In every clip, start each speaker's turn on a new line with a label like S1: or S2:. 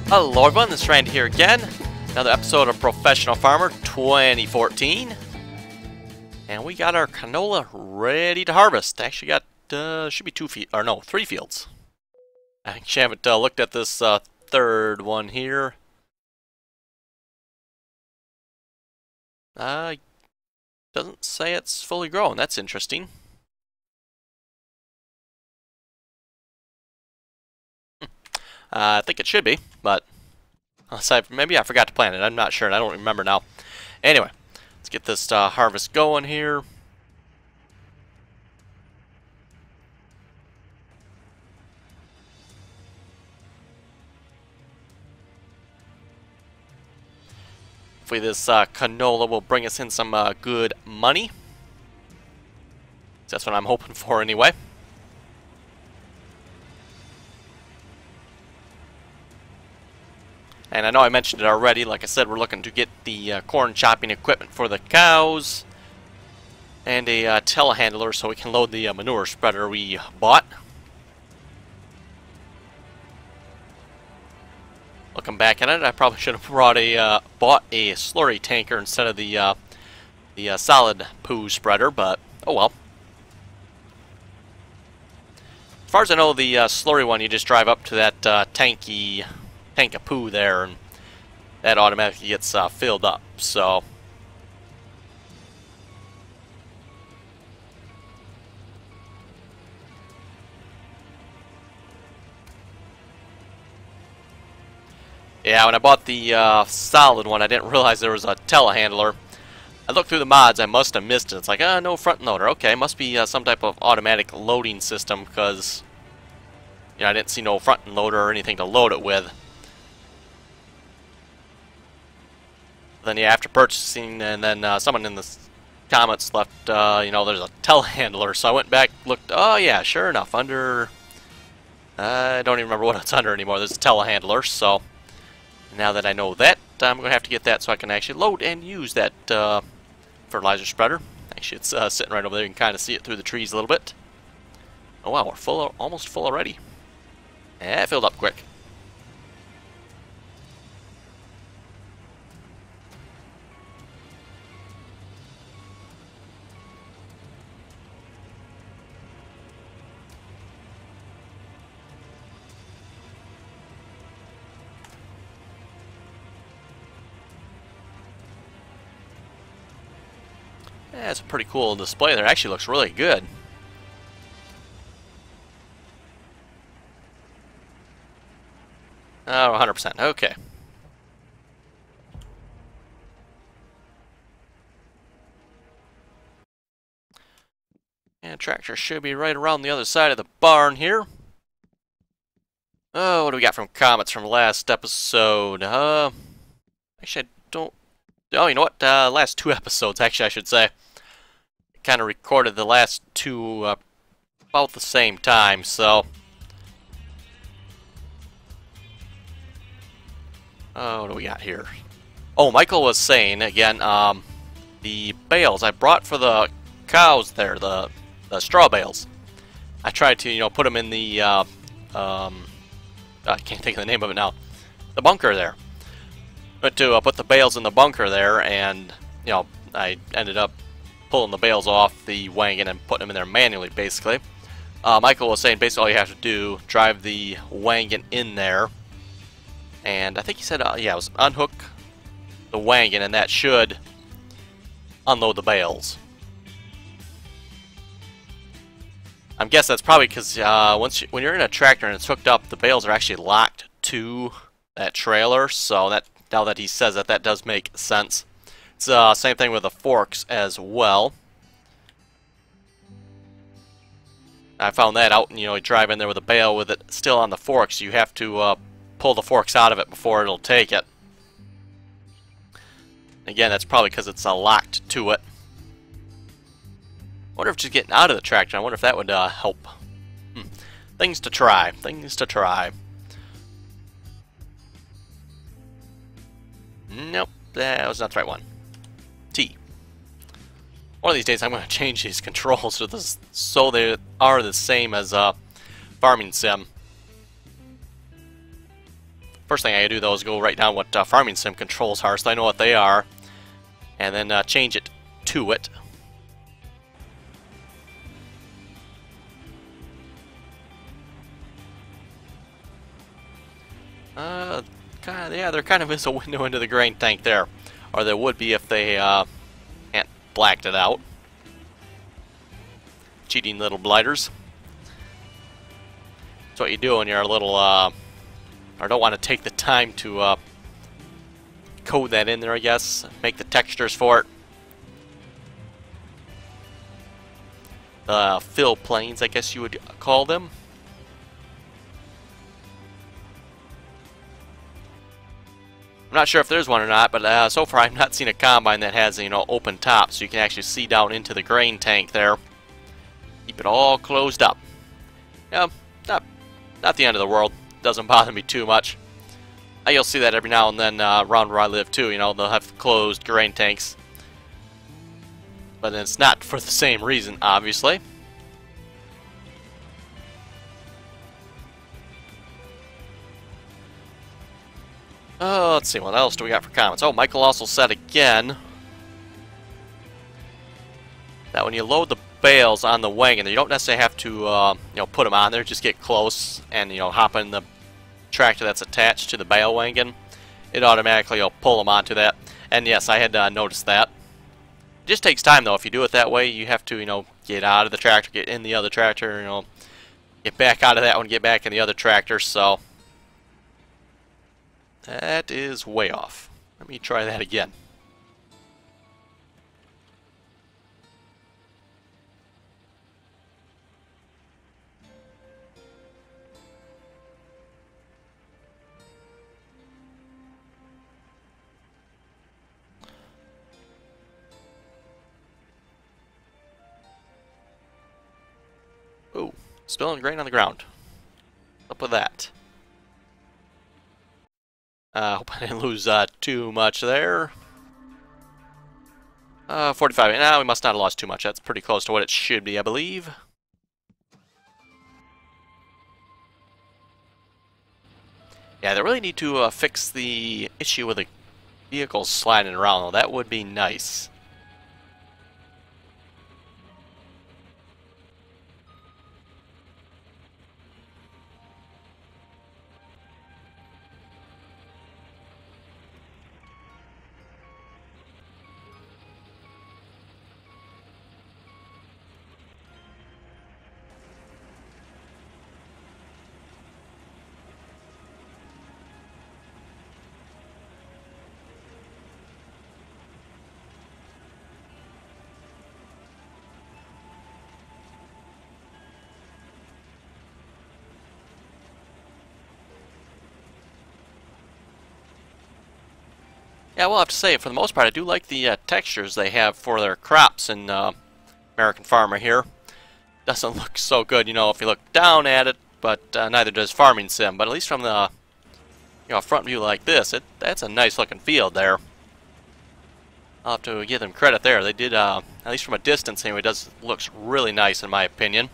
S1: Hello everyone, this is Randy here again. Another episode of Professional Farmer 2014. And we got our canola ready to harvest. Actually got, should be 3 fields. I actually haven't looked at this third one here. Doesn't say it's fully grown, that's interesting. I think it should be, but maybe I forgot to plant it. I'm not sure, and I don't remember now. Anyway, let's get this harvest going here. Hopefully this canola will bring us in some good money. That's what I'm hoping for anyway. And I know I mentioned it already. Like I said, we're looking to get the corn chopping equipment for the cows and a telehandler so we can load the manure spreader we bought. Looking back at it, I probably should have bought a slurry tanker instead of the solid poo spreader, but oh well. As far as I know, the slurry one, you just drive up to that tank of poo there, and that automatically gets filled up. So yeah, when I bought the solid one, I didn't realize there was a telehandler. I looked through the mods, I must have missed it. It's like, no front loader. Okay, must be some type of automatic loading system, because I didn't see no front loader or anything to load it with. Then yeah, after purchasing, and then someone in the comments left, there's a telehandler. So I went back, looked. Oh yeah, sure enough, under. I don't even remember what it's under anymore. There's a telehandler. So now that I know that, I'm gonna have to get that so I can actually load and use that fertilizer spreader. Actually, it's sitting right over there. You can kind of see it through the trees a little bit. Oh wow, we're full, almost full already. Yeah, it filled up quick. Yeah, it's a pretty cool display there. It actually looks really good. Oh, 100%. Okay. And tractor should be right around the other side of the barn here. Oh, what do we got from comments from last episode? Actually, I don't... Oh, you know what? Last 2 episodes, actually, I should say. Kind of recorded the last 2 about the same time, so... Oh, what do we got here? Oh, Michael was saying, again, the bales I brought for the cows there, the straw bales. I tried to, put them in the, I can't think of the name of it now, the bunker there. Went to put the bales in the bunker there, and, I ended up pulling the bales off the wagon and putting them in there manually, basically. Michael was saying basically all you have to do, drive the wagon in there, and I think he said, yeah, it was unhook the wagon, and that should unload the bales. I'm guessing that's probably because when you're in a tractor and it's hooked up, the bales are actually locked to that trailer, so that now that he says that, that does make sense. It's same thing with the forks as well. I found that out, and you drive in there with a bale with it still on the forks. You have to pull the forks out of it before it'll take it. Again, that's probably because it's locked to it. I wonder if just getting out of the tractor, I wonder if that would help. Things to try. Things to try. Nope, that was not the right one. T. One of these days I'm going to change these controls to this so they are the same as Farming Sim. First thing I gotta do though is go write down what farming sim controls are, so I know what they are, and then change it to it. Yeah, there kind of is a window into the grain tank there, or there would be if they hadn't blacked it out. Cheating little blighters. That's what you do when you're a little, or don't want to take the time to code that in there, I guess. Make the textures for it. Fill planes, I guess you would call them. I'm not sure if there's one or not, but so far I've not seen a combine that has, you know, open top, so you can actually see down into the grain tank there. Keep it all closed up. Yeah, not the end of the world. Doesn't bother me too much. You'll see that every now and then around where I live too. You know, they'll have closed grain tanks, but it's not for the same reason, obviously. Let's see, what else do we got for comments? Oh, Michael also said again that when you load the bales on the wagon, you don't necessarily have to, you know, put them on there. Just get close and, you know, hop in the tractor that's attached to the bale wagon. It automatically will pull them onto that. And yes, I had noticed that. It just takes time though. If you do it that way, you have to, you know, get out of the tractor, get in the other tractor, you know, get back out of that one, get back in the other tractor. So that is way off. Let me try that again. Ooh, spilling grain on the ground. What's up with that? Hope I didn't lose too much there. 45. Now we must not have lost too much. That's pretty close to what it should be, I believe. Yeah, they really need to fix the issue with the vehicles sliding around, though. That would be nice. Yeah, we'll have to say, for the most part, I do like the textures they have for their crops in American Farmer here. Doesn't look so good, you know, if you look down at it, but neither does Farming Sim. But at least from the, you know, front view like this, that's a nice looking field there. I'll have to give them credit there. They did, at least from a distance anyway, looks really nice in my opinion.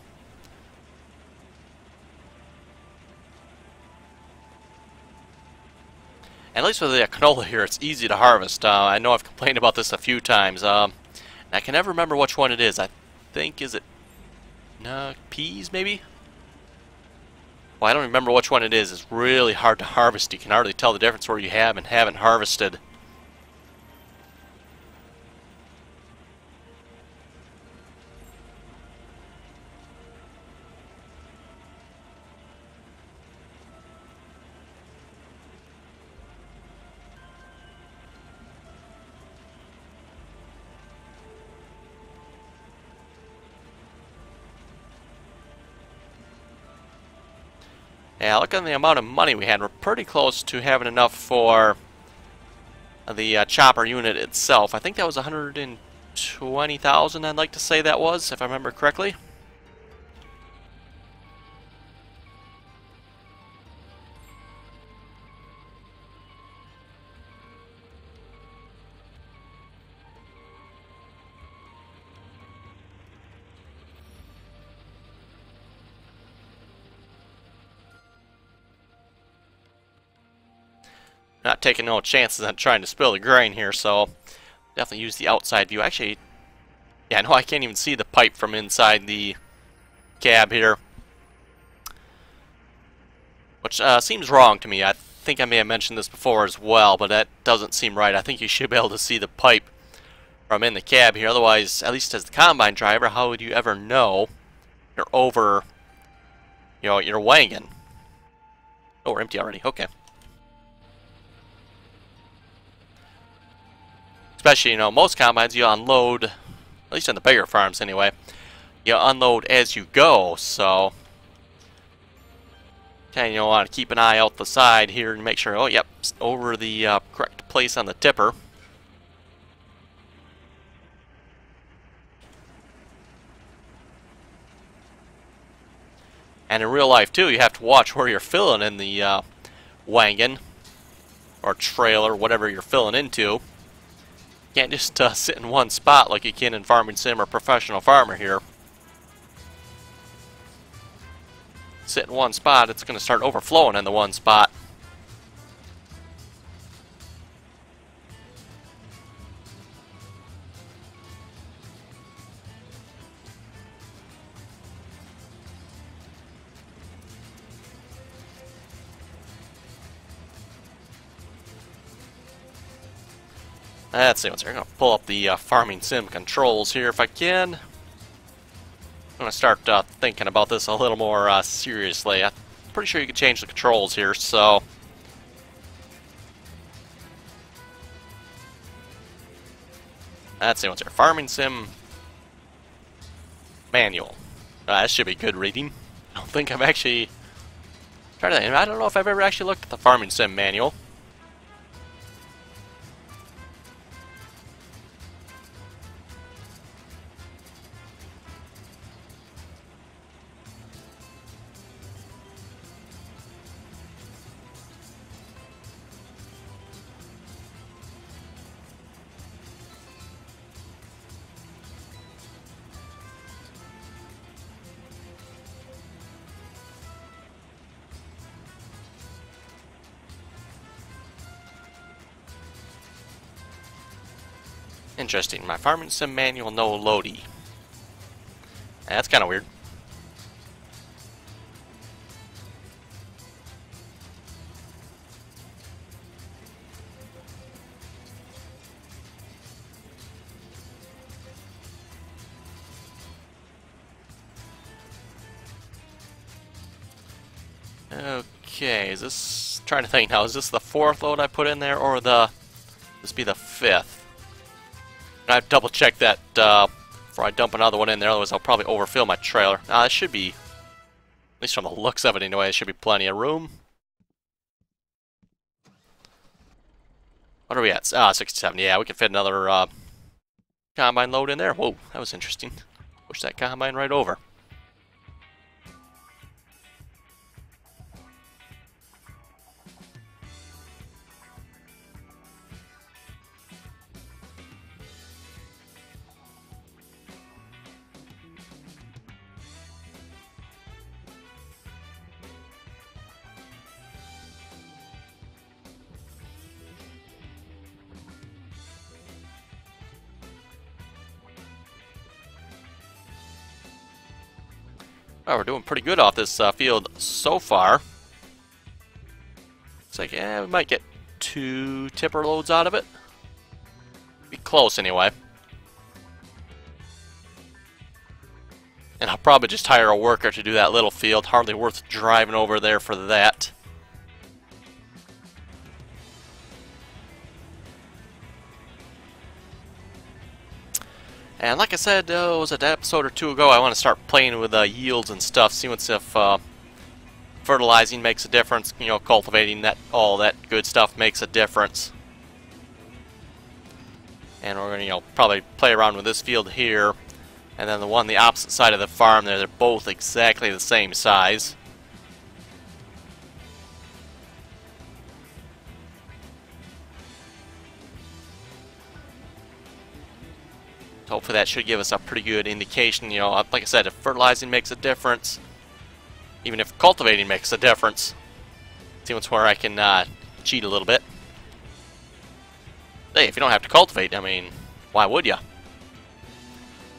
S1: And at least with the canola here, it's easy to harvest. I know I've complained about this a few times. And I can never remember which one it is. I think, is it peas maybe? Well, I don't remember which one it is. It's really hard to harvest. You can hardly tell the difference where you have and haven't harvested. Yeah, look at the amount of money we had. We're pretty close to having enough for the chopper unit itself. I think that was 120,000, I'd like to say that was, if I remember correctly. Not taking no chances on trying to spill the grain here, so definitely use the outside view. Actually, yeah, no, I can't even see the pipe from inside the cab here, which seems wrong to me. I think I may have mentioned this before as well, but that doesn't seem right. I think you should be able to see the pipe from in the cab here. Otherwise, at least as the combine driver, how would you ever know you're over, your wagon? Oh, we're empty already. Okay. Especially, most combines you unload, at least in the bigger farms anyway, you unload as you go, so kind of want to keep an eye out the side here and make sure, oh, yep, over the correct place on the tipper. And in real life, too, you have to watch where you're filling in the wagon or trailer, whatever you're filling into. You can't just sit in one spot like you can in Farming Sim or Professional Farmer here. Sit in one spot, it's going to start overflowing in the one spot. Let's see what's here. I'm going to pull up the Farming Sim controls here if I can. I'm going to start thinking about this a little more seriously. I'm pretty sure you can change the controls here, so let's see what's here. Farming Sim manual. That should be good reading. I don't think I've actually tried that. I don't know if I've ever actually looked at the Farming Sim manual. Interesting. My Farming Sim manual, no loady. That's kind of weird. Okay, is this... trying to think now, is this the 4th load I put in there, or this be the 5th? I have to double check that before I dump another one in there, otherwise I'll probably overfill my trailer. Now, this should be, at least from the looks of it anyway, it should be plenty of room. What are we at? 67. Yeah, we can fit another combine load in there. Whoa, that was interesting. Push that combine right over. Well, we're doing pretty good off this field so far. It's like, yeah, we might get 2 tipper loads out of it. Be close anyway. And I'll probably just hire a worker to do that little field. Hardly worth driving over there for that. And like I said, was it an episode or 2 ago, I want to start playing with yields and stuff, seeing if fertilizing makes a difference, cultivating, all that good stuff makes a difference. And we're going to, probably play around with this field here, and then the one on the opposite side of the farm there, they're both exactly the same size. Hopefully that should give us a pretty good indication, like I said, if fertilizing makes a difference, even if cultivating makes a difference. See what's where I can cheat a little bit. say, if you don't have to cultivate, I mean, why would you? Of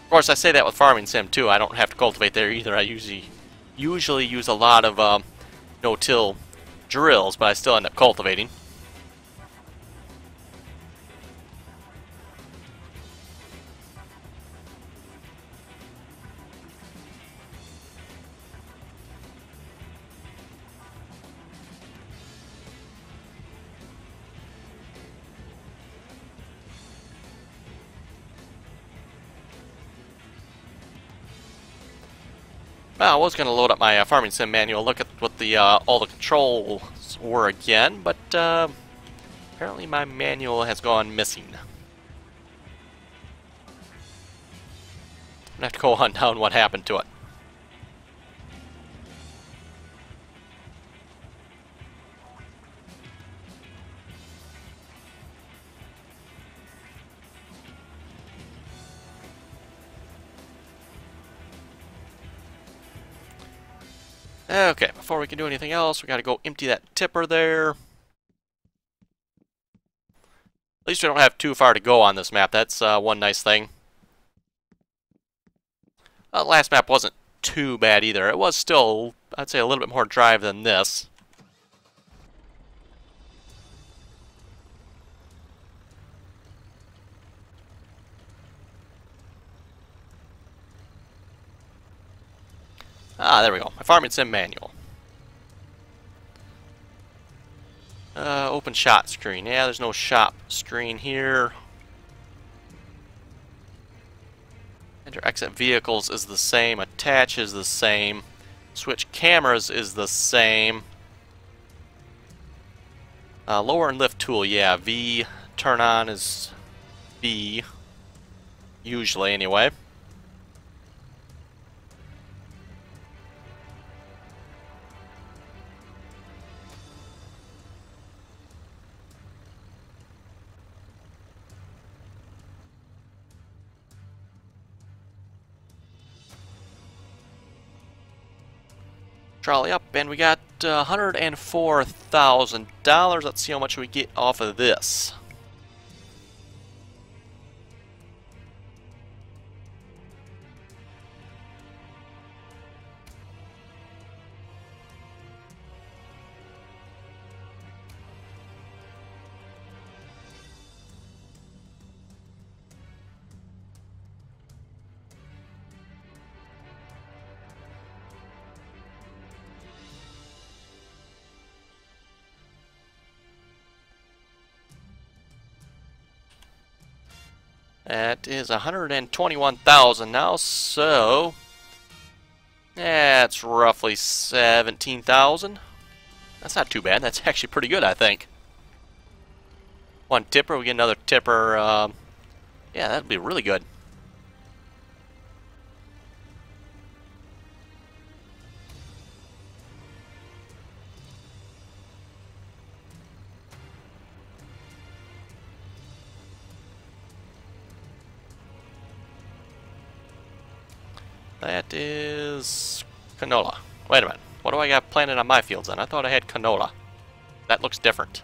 S1: course, I say that with Farming Sim too. I don't have to cultivate there either. I usually use a lot of no-till drills, but I still end up cultivating. Well, I was going to load up my Farming Sim manual, look at what the all the controls were again, but apparently my manual has gone missing. I'm going to have to go hunt down what happened to it. Okay, before we can do anything else, we gotta go empty that tipper there. At least we don't have too far to go on this map. That's one nice thing. Last map wasn't too bad either. It was still, I'd say, a little bit more drive than this. Ah, there we go. My Farming Sim manual. Open shot screen. Yeah, there's no shop screen here. Enter exit vehicles is the same. Attach is the same. Switch cameras is the same. Lower and lift tool, yeah. V. Turn on is V. Usually, anyway. Trolley up, and we got $104,000. Let's see how much we get off of this. That is 121,000 now, so that's roughly 17,000. That's not too bad. That's actually pretty good, I think. One tipper, we get another tipper. Yeah, that'd be really good. That is canola. Wait a minute. What do I got planted on my fields then? I thought I had canola. That looks different.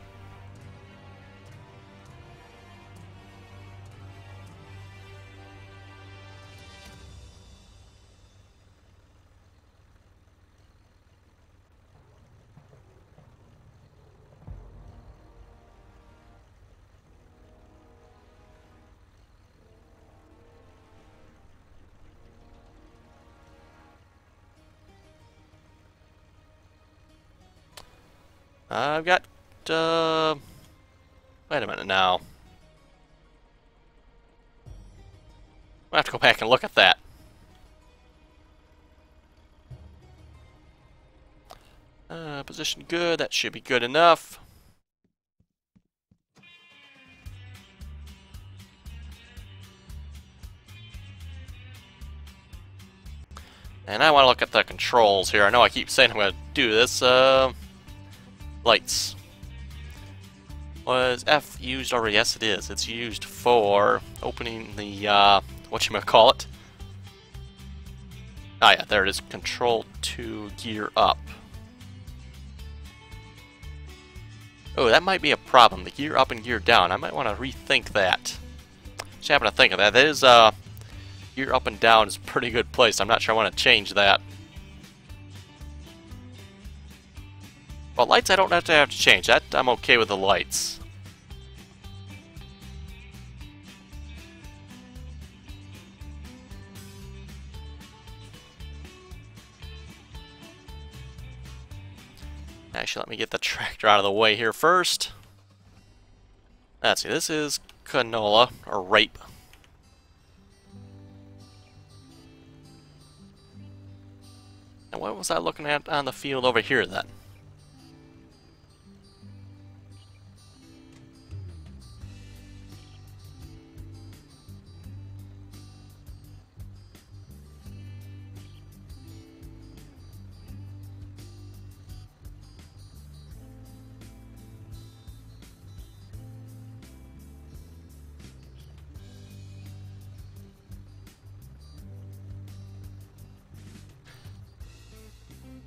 S1: I've got, wait a minute now. I'll have to go back and look at that. Position good, that should be good enough. And I want to look at the controls here. I know I keep saying I'm going to do this. Lights. Was F used already? Yes, it is. It's used for opening the, whatchamacallit. Ah, yeah, there it is. Control to gear up. Oh, that might be a problem. The gear up and gear down. I might want to rethink that. Just happen to think of that. That is, gear up and down is a pretty good place. I'm not sure I want to change that. Well, lights I don't have to change. That I'm okay with the lights. Actually, let me get the tractor out of the way here first. Let's see, this is canola, or rape. And what was I looking at on the field over here then?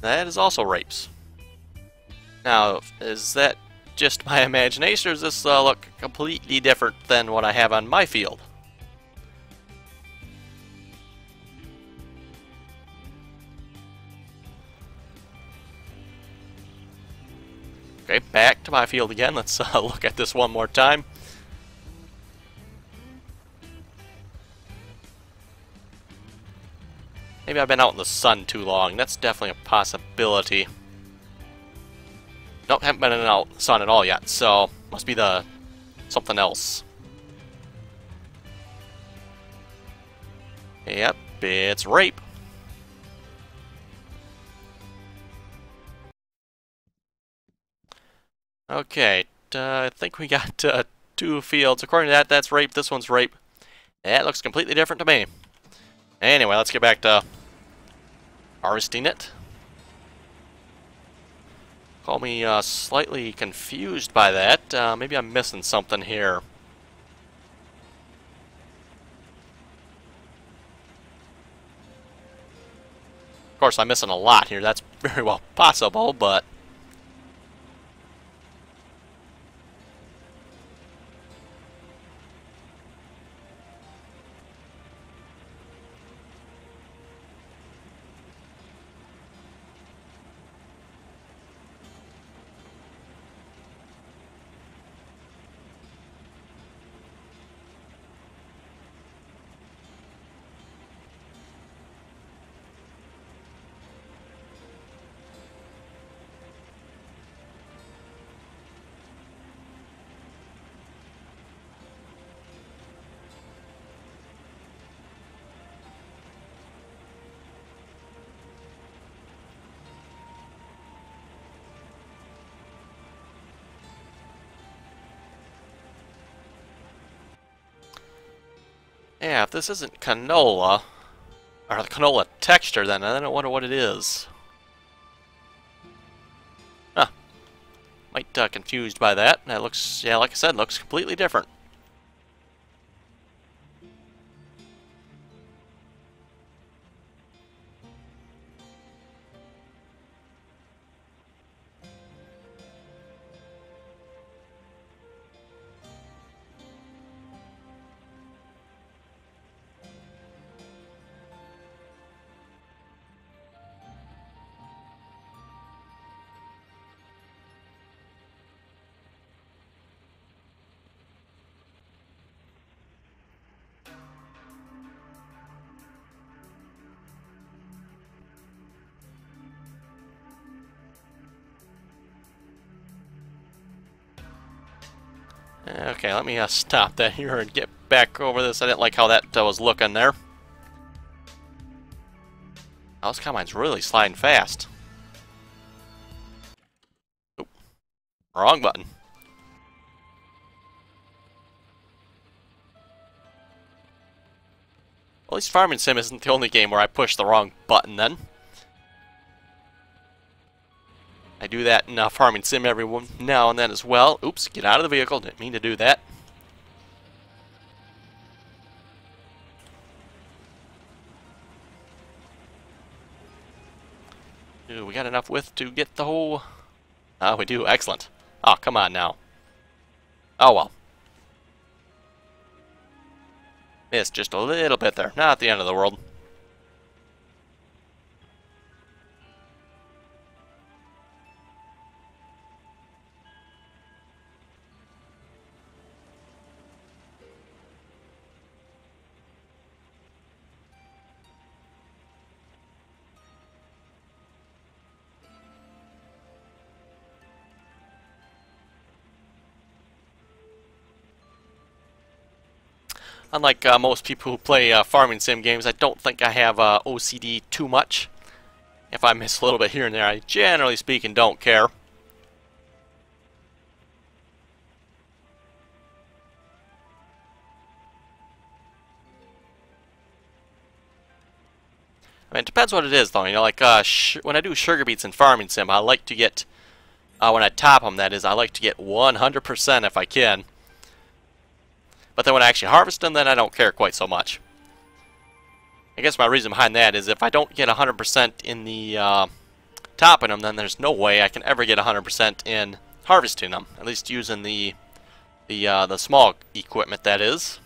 S1: That is also rapes. Now, is that just my imagination, or does this look completely different than what I have on my field? Okay, back to my field again. Let's look at this one more time. Maybe I've been out in the sun too long. That's definitely a possibility. Nope, haven't been in the sun at all yet, so must be the something else. Yep, it's rape. Okay, I think we got 2 fields. According to that, that's rape. This one's rape. That looks completely different to me. Anyway, let's get back to harvesting it. Call me slightly confused by that. Maybe I'm missing something here. Of course, I'm missing a lot here. That's very well possible, but... yeah, if this isn't canola, or the canola texture, then I don't wonder what it is. Huh. Might confused by that. That looks, yeah, like I said, looks completely different. Okay, let me stop that here and get back over this. I didn't like how that was looking there. Oh, this combine's really sliding fast. Oop. Wrong button. Well, at least Farming Sim isn't the only game where I push the wrong button then. I do that in Farming Sim every now and then as well. Oops, get out of the vehicle. Didn't mean to do that. Ooh, we got enough width to get the whole... we do. Excellent. Oh, come on now. Oh well. Missed just a little bit there. Not the end of the world. Unlike most people who play farming sim games, I don't think I have OCD too much. If I miss a little bit here and there, I generally speaking don't care. I mean, it depends what it is, though. You know, like when I do sugar beets in farming sim, I like to get, when I top them, that is, I like to get 100% if I can. But then when I actually harvest them, then I don't care quite so much. I guess my reason behind that is if I don't get 100% in the topping them, then there's no way I can ever get 100% in harvesting them. At least using the small equipment, that is.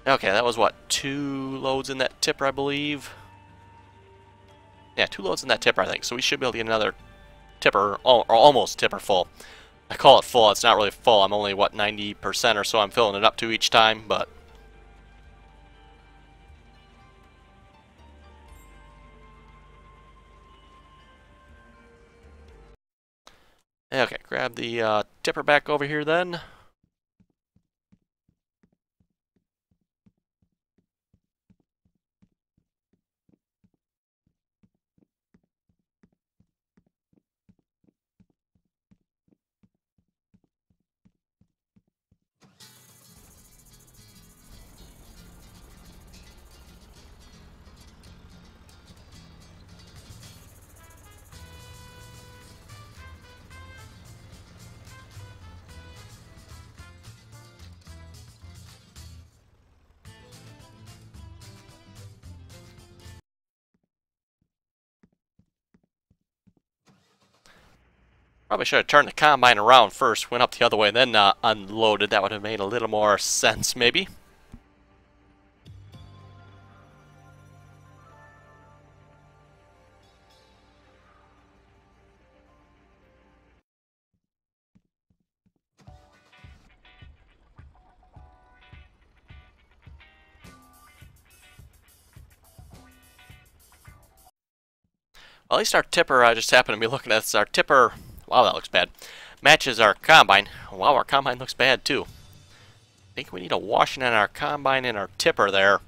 S1: Okay, that was what, 2 loads in that tipper, I believe. Yeah, 2 loads in that tipper, I think. So we should be able to get another tipper, or almost tipper full. I call it full. It's not really full. I'm only, what, 90% or so I'm filling it up to each time, but... Okay, grab the tipper back over here then. Probably should have turned the combine around first, went up the other way, then unloaded. That would have made a little more sense, maybe. Well, at least our tipper, I just happened to be looking at this. Our tipper, wow, that looks bad, matches our combine. Wow, our combine looks bad too. I think we need a washing on our combine and our tipper there.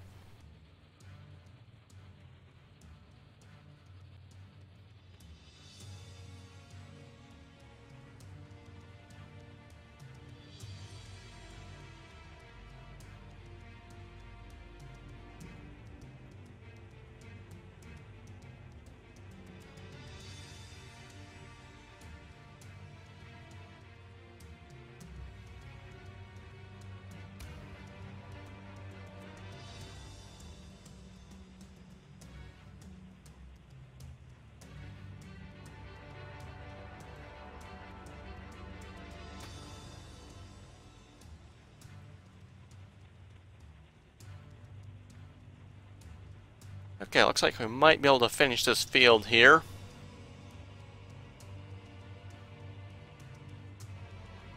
S1: Okay, looks like we might be able to finish this field here.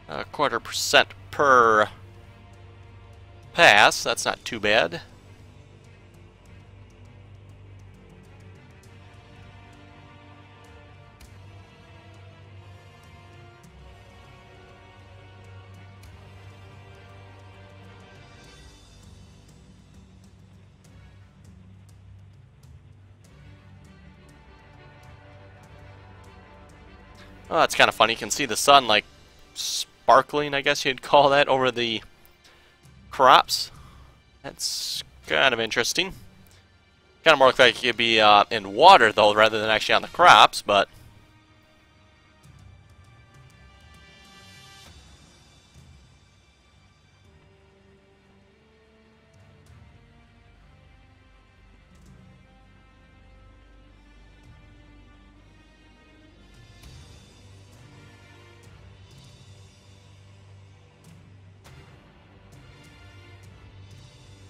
S1: A 1/4% per pass, that's not too bad. Oh, that's kind of funny. You can see the sun, like, sparkling, I guess you'd call that, over the crops. That's kind of interesting. Kind of more like it could be in water, though, rather than actually on the crops, but...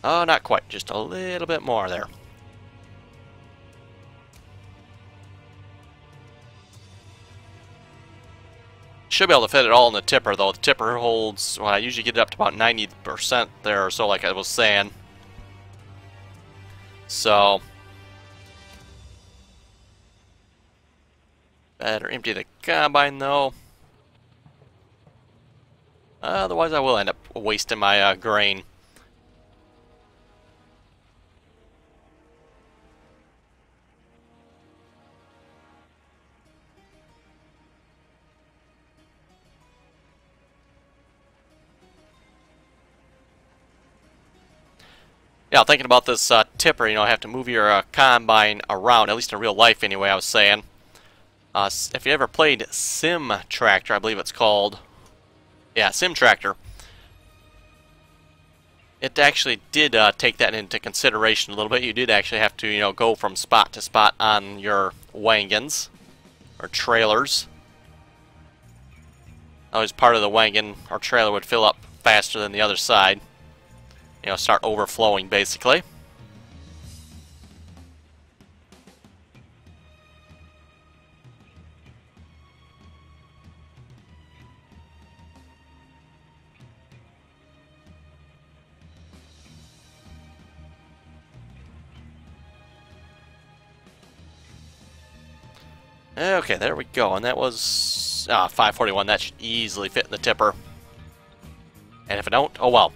S1: Oh, not quite. Just a little bit more there. Should be able to fit it all in the tipper, though. The tipper holds, well, I usually get it up to about 90% there or so, like I was saying. So, better empty the combine, though. Otherwise, I will end up wasting my grain. Yeah, thinking about this tipper, you know, I have to move your combine around, at least in real life anyway, I was saying. If you ever played Sim Tractor, I believe it's called. Yeah, Sim Tractor. It actually did take that into consideration a little bit. You did actually have to, you know, go from spot to spot on your wagons or trailers. Always part of the wagon or trailer would fill up faster than the other side. You know, start overflowing basically. Okay, there we go, and that was 541. That should easily fit in the tipper. And if it don't, oh well.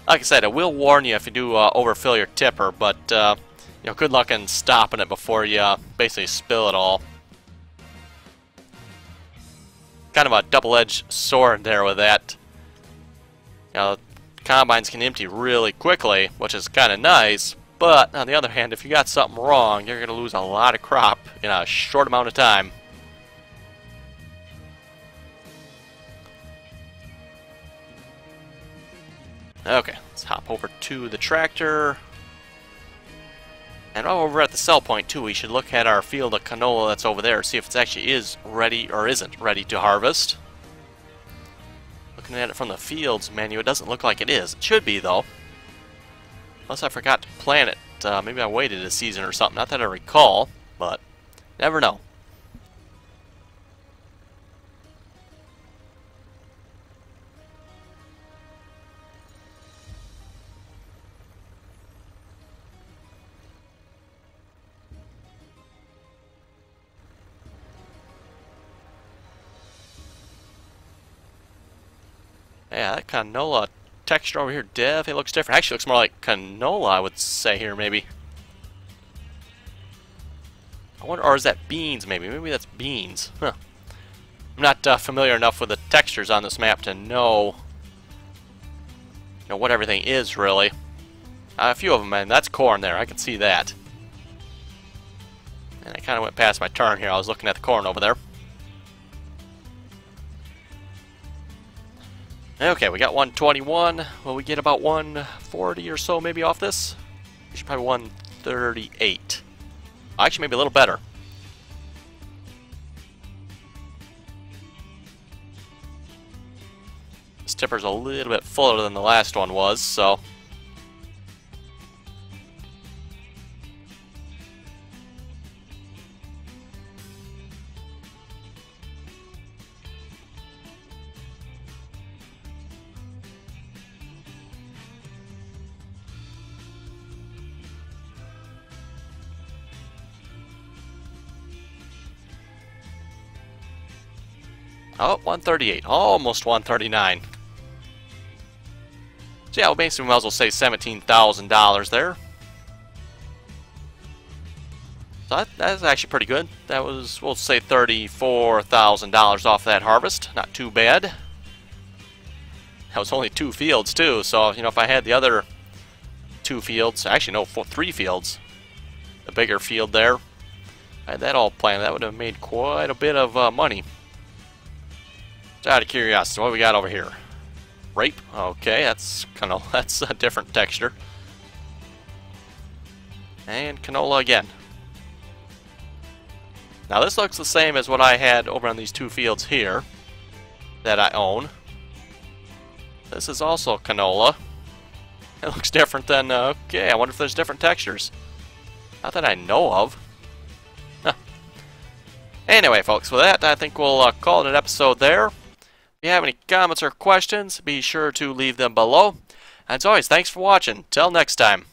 S1: Like I said, I will warn you if you do overfill your tipper, but you know, good luck in stopping it before you basically spill it all. Kind of a double-edged sword there with that. You know, combines can empty really quickly, which is kind of nice, but on the other hand, if you got something wrong, you're going to lose a lot of crop in a short amount of time. Okay, let's hop over to the tractor. And while we're at the sell point too, we should look at our field of canola that's over there, see if it actually is ready or isn't ready to harvest. Looking at it from the fields menu, it doesn't look like it is. It should be though. Unless I forgot to plant it. Maybe I waited a season or something. Not that I recall, but never know. Yeah, that canola texture over here definitely looks different. Actually, looks more like canola, I would say here, maybe. I wonder, or is that beans, maybe? Maybe that's beans. Huh. I'm not familiar enough with the textures on this map to know, you know, what everything is, really. A few of them, man. That's corn there. I can see that. And I kind of went past my turn here. I was looking at the corn over there. Okay, we got 121. Will we get about 140 or so maybe off this? We should probably 138. Actually, maybe a little better. This tipper's a little bit fuller than the last one was, so... Oh, 138. Almost 139. So yeah, basically we might as well say $17,000 there. So that's actually pretty good. That was, we'll say $34,000 off that harvest. Not too bad. That was only 2 fields too, so you know, if I had the other 2 fields, actually no, 3 fields, the bigger field there, I had that all planned, that would have made quite a bit of money. Just out of curiosity, what do we got over here? Rape? Okay, that's a different texture. And canola again. Now this looks the same as what I had over on these 2 fields here that I own. This is also canola. It looks different than, okay, I wonder if there's different textures. Not that I know of. Huh. Anyway, folks, with that, I think we'll call it an episode there. If you have any comments or questions, be sure to leave them below. As always, thanks for watching. Till next time.